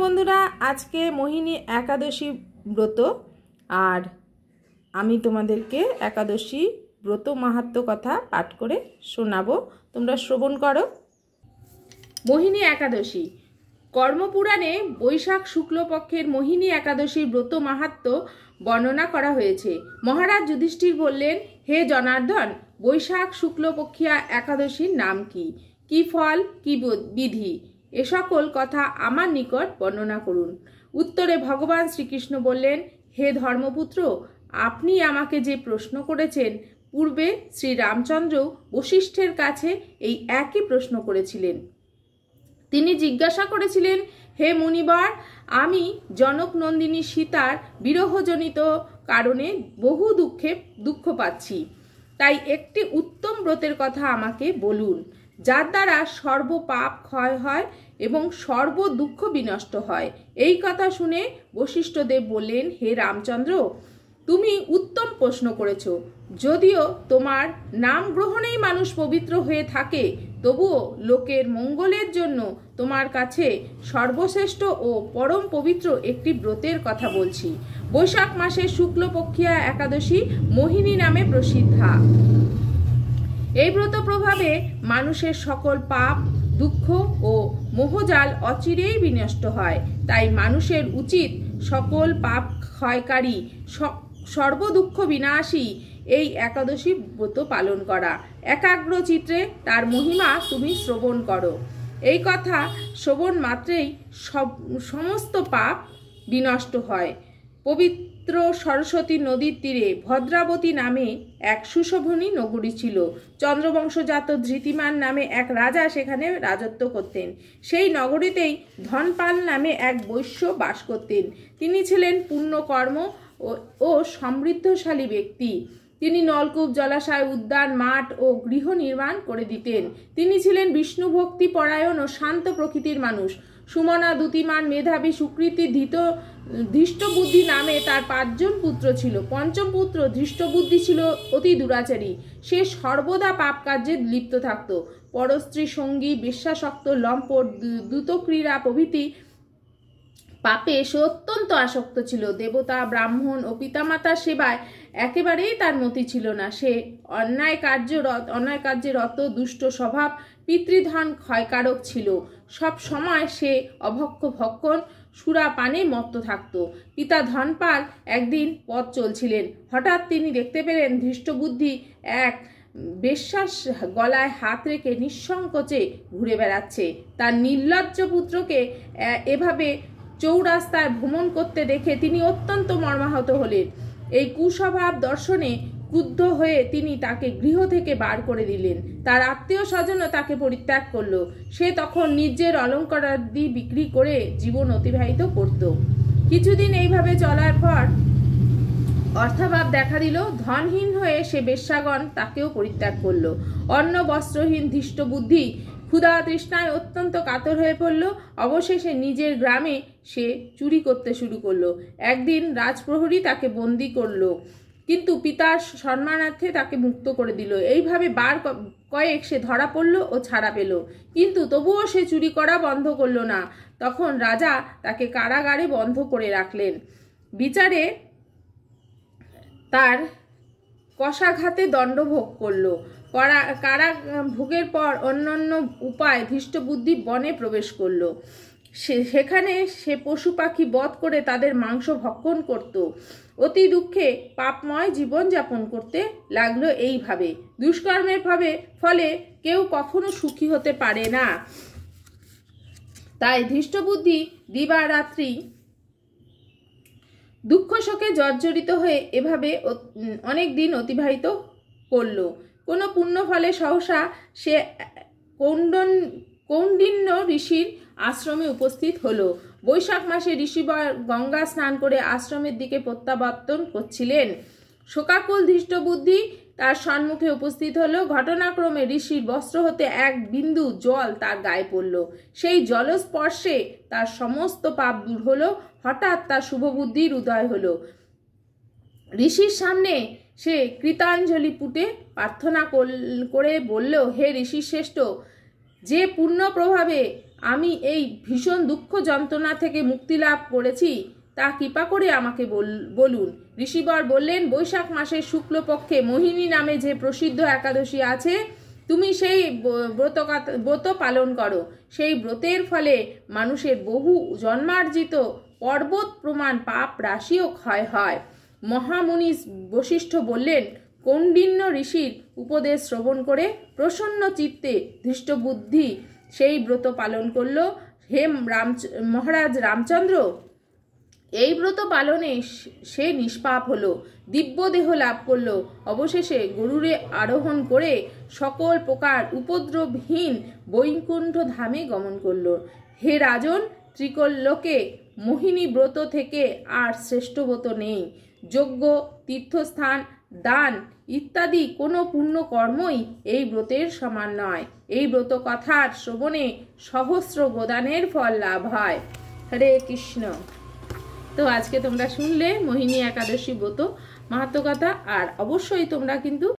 বন্ধুরা, আজকে মোহিনী একাদশী ব্রত আর আমি তোমাদেরকে একাদশী ব্রত মাহাত্ম্য কথা পাঠ করে শোনাবো। তোমরা শ্রবণ করো। মোহিনী একাদশী। কর্মপুরাণে বৈশাখ শুক্লপক্ষের মোহিনী একাদশীর ব্রত মাহাত্ম্য বর্ণনা করা হয়েছে। মহারাজ যুধিষ্ঠির বললেন, হে জনার্দন, বৈশাখ শুক্লপক্ষিয়া একাদশীর নাম কি, কি ফল, কি বিধি, এ সকল কথা আমার নিকট বর্ণনা করুন। উত্তরে ভগবান শ্রীকৃষ্ণ বললেন, হে ধর্মপুত্র, আপনি আমাকে যে প্রশ্ন করেছেন, পূর্বে শ্রী রামচন্দ্র বশিষ্ঠের কাছে এই একই প্রশ্ন করেছিলেন। তিনি জিজ্ঞাসা করেছিলেন, হে মুনিবর, আমি জনক নন্দিনী সীতার বিরহজনিত কারণে বহু দুঃখ পাচ্ছি, তাই একটি উত্তম ব্রতের কথা আমাকে বলুন, যার দ্বারা সর্ব পাপ ক্ষয় হয় এবং সর্ব দুঃখ বিনষ্ট হয়। এই কথা শুনে বশিষ্ঠদেব বললেন, হে রামচন্দ্র, তুমি উত্তম প্রশ্ন করেছ। যদিও তোমার নাম গ্রহণেই মানুষ পবিত্র হয়ে থাকে, তবুও লোকের মঙ্গলের জন্য তোমার কাছে সর্বশ্রেষ্ঠ ও পরম পবিত্র একটি ব্রতের কথা বলছি। বৈশাখ মাসের শুক্লপক্ষিয়া একাদশী মোহিনী নামে প্রসিদ্ধা। এই ব্রত প্রভাবে মানুষের সকল পাপ, দুঃখ ও মোহজাল অচিরেই বিনষ্ট হয়। তাই মানুষের উচিত সকল পাপ ক্ষয়কারী, সর্বদুঃখ বিনাশী এই একাদশী ব্রত পালন করা। একাগ্র চিত্রে তার মহিমা তুমি শ্রবণ করো। এই কথা শ্রবণ মাত্রেই সমস্ত পাপ বিনষ্ট হয়। পবিত্র সরস্বতী নদীর তীরে ভদ্রাবতী নামে এক সুশোভনী নগরী ছিল। চন্দ্রবংশজাত ধৃতিমান নামে এক রাজা সেখানে রাজত্ব করতেন। সেই নগরীতেই ধনপাল নামে এক বৈশ্য বাস করতেন। তিনি ছিলেন পুণ্যকর্ম ও সমৃদ্ধশালী ব্যক্তি। তিনি নলকূপ, জলাশয়, উদ্যান, মাঠ ও গৃহ নির্মাণ করে দিতেন। তিনি ছিলেন বিষ্ণু ভক্তি পরায়ণ ও শান্ত প্রকৃতির মানুষ। সুমনা, দ্যুতিমান, মেধাবী, সুকৃতি, ধৃষ্টবুদ্ধি নামে তার 5 জন পুত্র ছিল। পঞ্চম পুত্র ধৃষ্টবুদ্ধি ছিল অতি দুরাচারী। সে সর্বদা পাপ কার্যে লিপ্ত থাকত। পরস্ত্রী, সঙ্গী, বেশ্যাসক্ত, লম্পট, দ্রুতক্রীড়া প্রভৃতি পাপে সে অত্যন্ত আসক্ত ছিল। দেবতা, ব্রাহ্মণ ও পিতামাতার সেবায় একেবারেই তার মতি ছিল না। সে অন্যায় কার্যে রত, দুষ্ট স্বভাব, পিতৃধন ক্ষয়কারক ছিল। সব সময় সে অভক্ষ ভক্ষণ, সুরা পানে মত্ত থাকত। পিতা ধনপাল একদিন পথ চলছিলেন। হঠাৎ তিনি দেখতে পেলেন ধৃষ্টবুদ্ধি এক বেশ্যার গলায় হাত রেখে নিঃসংকোচে ঘুরে বেড়াচ্ছে। তার নির্লজ্জ পুত্রকে এভাবে চৌরাস্তায় ভ্রমণ করতে দেখে তিনি অত্যন্ত মর্মাহত হলেন। এই কুস্বভাব দর্শনে ক্রুদ্ধ হয়ে তিনি তাকে গৃহ থেকে বার করে দিলেন। তার আত্মীয় স্বজনও তাকে পরিত্যাগ করল। সে তখন নিজের অলঙ্কারাদি বিক্রি করে জীবন অতিবাহিত করত। কিছুদিন এইভাবে চলার পর অর্থাভাব দেখা দিল। ধনহীন হয়ে সে বেশ্যাগণ তাকেও পরিত্যাগ করল। অন্ন বস্ত্রহীন ধৃষ্টবুদ্ধি ক্ষুধা তৃষ্ণায় অত্যন্ত কাতর হয়ে পড়ল। অবশেষে নিজের গ্রামে সে চুরি করতে শুরু করলো। একদিন রাজপ্রহরী তাকে বন্দি করলো, কিন্তু পিতার সম্মানার্থে তাকে মুক্ত করে দিল। এইভাবে বার কয়েক সে ধরা পড়ল ও ছাড়া পেল, কিন্তু তবুও সে চুরি করা বন্ধ করলো না। তখন রাজা তাকে কারাগারে বন্ধ করে রাখলেন। বিচারে তার কষাঘাতে দণ্ড ভোগ করলো। কারা ভোগের পর অন্যান্য উপায় ধৃষ্টবুদ্ধি বনে প্রবেশ করলো। সেখানে সে পশু পাখি বধ করে তাদের মাংস ভক্ষণ করত। অতি দুঃখে পাপময় জীবন যাপন করতে লাগলো। এইভাবে দুষ্কর্মের ফলে কেউ কখনো সুখী হতে পারে না। তাই ধৃষ্টবুদ্ধি দিবারাত্রি দুঃখ শোকে জর্জরিত হয়ে এভাবে অনেক দিন অতিবাহিত করলো। কোনো পুণ্য ফলে সহসা সে কৌণ্ডিন্য ঋষির আশ্রমে উপস্থিত হলো। বৈশাখ মাসে ঋষিবর গঙ্গা স্নান করে আশ্রমের দিকে প্রত্যাবর্তন করছিলেন। শোকাকুল ধৃষ্টবুদ্ধি তার সম্মুখে উপস্থিত হলো। ঘটনাক্রমে ঋষির বস্ত্র হতে এক বিন্দু জল তার গায়ে পড়ল। সেই জলস্পর্শে তার সমস্ত পাপ দূর হলো। হঠাৎ তার শুভবুদ্ধির উদয় হলো। ঋষির সামনে সে কৃতাঞ্জলি পুটে প্রার্থনা করে বলল, হে ঋষি শ্রেষ্ঠ, যে পুণ্য প্রভাবে আমি এই ভীষণ দুঃখ যন্ত্রণা থেকে মুক্তি লাভ করেছি তা কৃপা করে আমাকে বলুন। ঋষিবর বললেন, বৈশাখ মাসের শুক্লপক্ষে মোহিনী নামে যে প্রসিদ্ধ একাদশী আছে, তুমি সেই ব্রত পালন করো। সেই ব্রতের ফলে মানুষের বহু জন্মার্জিত পর্বত প্রমাণ পাপ রাশিও ক্ষয় হয়। মহামুনি বশিষ্ঠ বললেন, কৌণ্ডিন্য ঋষির উপদেশ শ্রবণ করে প্রসন্ন চিত্তে ধৃষ্টবুদ্ধি সেই ব্রত পালন করল। হে মহারাজ রামচন্দ্র, এই ব্রত পালনে সে নিষ্পাপ হলো, দিব্য দেহ লাভ করলো। অবশেষে গরুরে আরোহণ করে সকল প্রকার উপদ্রবহীন বৈকুণ্ঠ ধামে গমন করলো। হে রাজন, ত্রিকলোকে মোহিনী ব্রত থেকে আর শ্রেষ্ঠ ব্রত নেই। যজ্ঞ, তীর্থস্থান, দান ইত্যাদি কোনো পুণ্য কর্মই এই ব্রতের সমান নয়। এই ব্রত কথার শ্রবণে সহস্র গোদানের ফল লাভ হয়। হরে কৃষ্ণ। তো আজকে তোমরা শুনলে মোহিনী একাদশী ব্রত মাহাত্ম্য কথা, আর অবশ্যই তোমরা কিন্তু